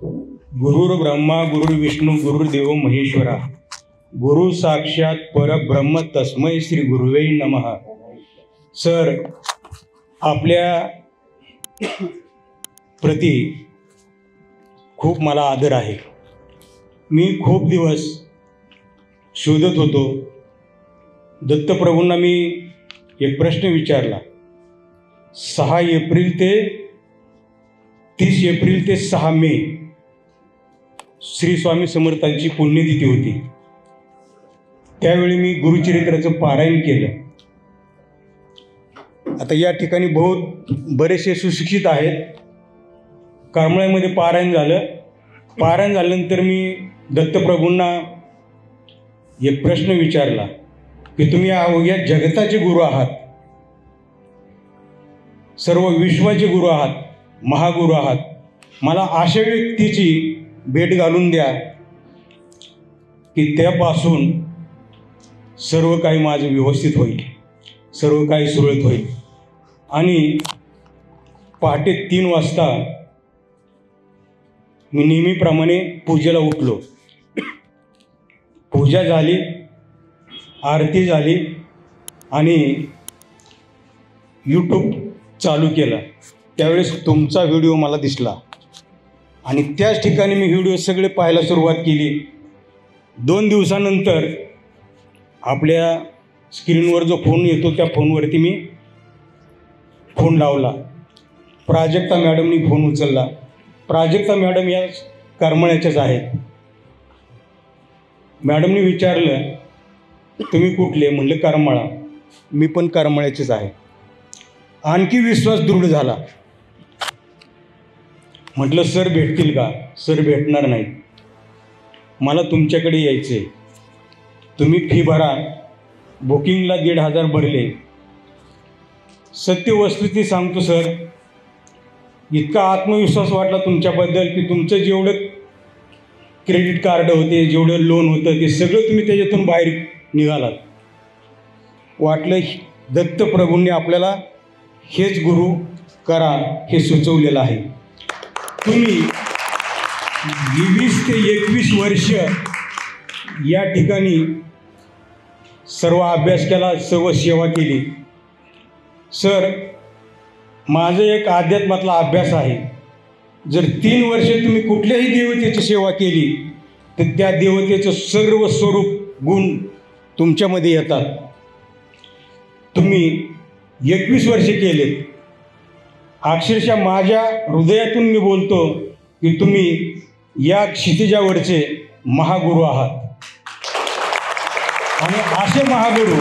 गुरुर् ब्रह्मा गुरुर्विष्णू गुरुर्देव महेश्वरा, गुरु साक्षात परब्रह्म तस्मै श्री गुरुवे नमः। सर, आपल्या प्रति खूप मला आदर आहे। मी खूप दिवस शोधत होतो। दत्तप्रभूंना मी एक प्रश्न विचारला। 6 एप्रिल ते 30 एप्रिल ते 6 मे श्री स्वामी समर्थांची पुण्यतिथी होती। त्यावेळी मी गुरुचरित्राचं पारायण केलं। आता या ठिकाणी बरेचसे सुशिक्षित आहेत। करमळ्यामध्ये पारायण झालं। पारायण झाल्यानंतर मी दत्तप्रभूंना एक प्रश्न विचारला की तुम्ही या जगताचे गुरु आहात, सर्व विश्वाचे गुरु आहात, महागुरु आहात। मला अशा व्यक्तीची भेट घालून द्या की त्यापासून सर्व काही माझं व्यवस्थित होईल, सर्व काही सुरळीत होईल। आणि पहाटे 3 वाजता मी नेहमीप्रमाणे पूजेला उठलो। पूजा झाली, आरती झाली आणि यूट्यूब चालू केलं। त्यावेळेस तुमचा व्हिडिओ मला दिसला आणि त्याच ठिकाणी मी व्हिडिओ सगळे पाहायला सुरुवात केली। 2 दिवसानंतर आपल्या स्क्रीनवर जो फोन येतो त्या फोनवरती मी फोन लावला। प्राजक्ता मॅडमनी फोन उचलला। प्राजक्ता मॅडम या करमळ्याच्याच आहेत। मॅडमनी विचारलं तुम्ही कुठले? म्हणलं करमाळा। मी पण करमाळ्याचेच आहे। आणखी विश्वास दृढ झाला। म्हटलं सर भेटतील का? सर भेटणार नाहीत, मला तुमच्याकडे यायचे। तुम्ही फी भरा। बुकिंगला 1,500 भरले। सत्य वस्तुस्थिती सांगतो सर, इतका आत्मविश्वास वाटला तुमच्याबद्दल की तुमचं जेवढं क्रेडिट कार्ड होते, जेवढं लोन होतं ते सगळं तुम्ही त्याच्यातून बाहेर निघालात। वाटलं दत्तप्रभूंनी आपल्याला हेच गुरु करा हे सुचवलेलं आहे। तुम्ही 20 ते 21 वर्ष या ठिकाणी सर्व अभ्यास केला, सर्व सेवा केली। सर, माझं एक अध्यात्मातला अभ्यास आहे। जर 3 वर्ष तुम्ही कुठल्याही देवतेची सेवा केली तर त्या देवतेचं सर्व स्वरूप गुण तुमच्यामध्ये येतात। तुम्ही 21 वर्ष केलेत। अक्षरशः माझ्या हृदयातून मी बोलतो की तुम्ही या क्षितिजावरचे महागुरु आहात। आणि असे महागुरु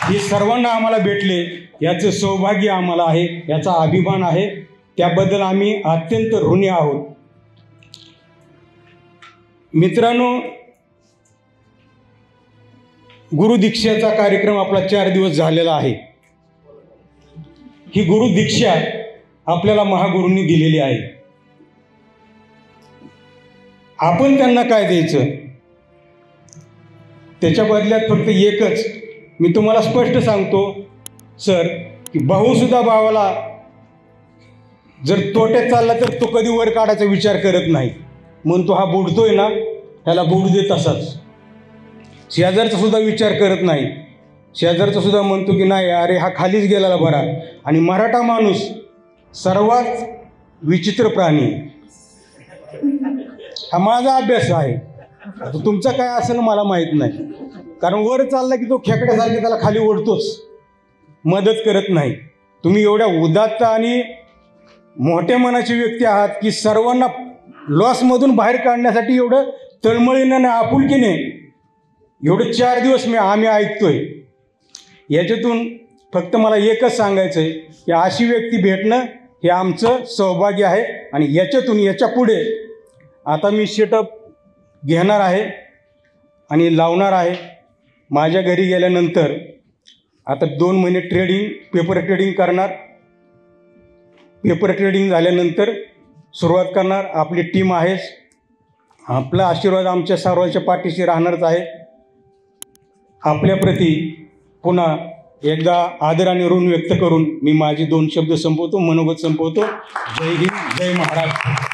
हे सर्वांना आम्हाला भेटले, याचं सौभाग्य आम्हाला आहे, याचा अभिमान आहे। त्याबद्दल आम्ही अत्यंत ऋणी आहोत। मित्रांनो, गुरुदीक्षेचा कार्यक्रम आपला 4 दिवस झालेला आहे। ही गुरुदीक्षा आपल्याला महागुरूंनी दिलेली आहे। आपण त्यांना काय द्यायचं? त्याच्या बदल्यात फक्त एकच मी तुम्हाला स्पष्ट सांगतो सर, की भाऊसुद्धा भावाला जर तोट्यात चालला तर तो कधी वर काढायचा विचार करत नाही। म्हणतो हा बुडतोय ना, त्याला बुडू दे तसाच। शेजारचा सुद्धा विचार करत नाही। शेजारचा सुद्धा म्हणतो की नाही अरे हा खालीच गेलेला बरा। आणि मराठा माणूस सर्वात विचित्र प्राणी। हा माझा अभ्यास आहे। आता तुमचा काय असेल मला माहीत नाही, कारण वर चालला की तो खेकड्यासारखे त्याला खाली ओढतोच, मदत करत नाही। तुम्ही एवढ्या उदात्त आणि मोठ्या मनाची व्यक्ती आहात की सर्वांना लॉसमधून बाहेर काढण्यासाठी एवढं तळमळीने आणि आपुलकीने एवढे 4 दिवस आम्ही ऐकतोय। याच्यातून फक्त मला एकच सांगायचं आहे की अशी व्यक्ती भेटणं हे आमचं सौभाग्य आहे। आणि याच्या पुढे आता मी सेटअप घेणार आहे आणि लावणार आहे। माझ्या घरी गेल्यानंतर आता 2 महिने पेपर ट्रेडिंग करणार। पेपर ट्रेडिंग झाल्यानंतर सुरुवात करणार। आपली टीम आहेच। आपला आशीर्वाद आमच्या सर्वांच्या पाठीशी राहणारच आहे। आपल्याप्रती पुन्हा एकदा आदर आणि ऋण व्यक्त करून मी माझे 2 शब्द संपवतो, मनोगत संपवतो। जय हिंद, जय महाराष्ट्र।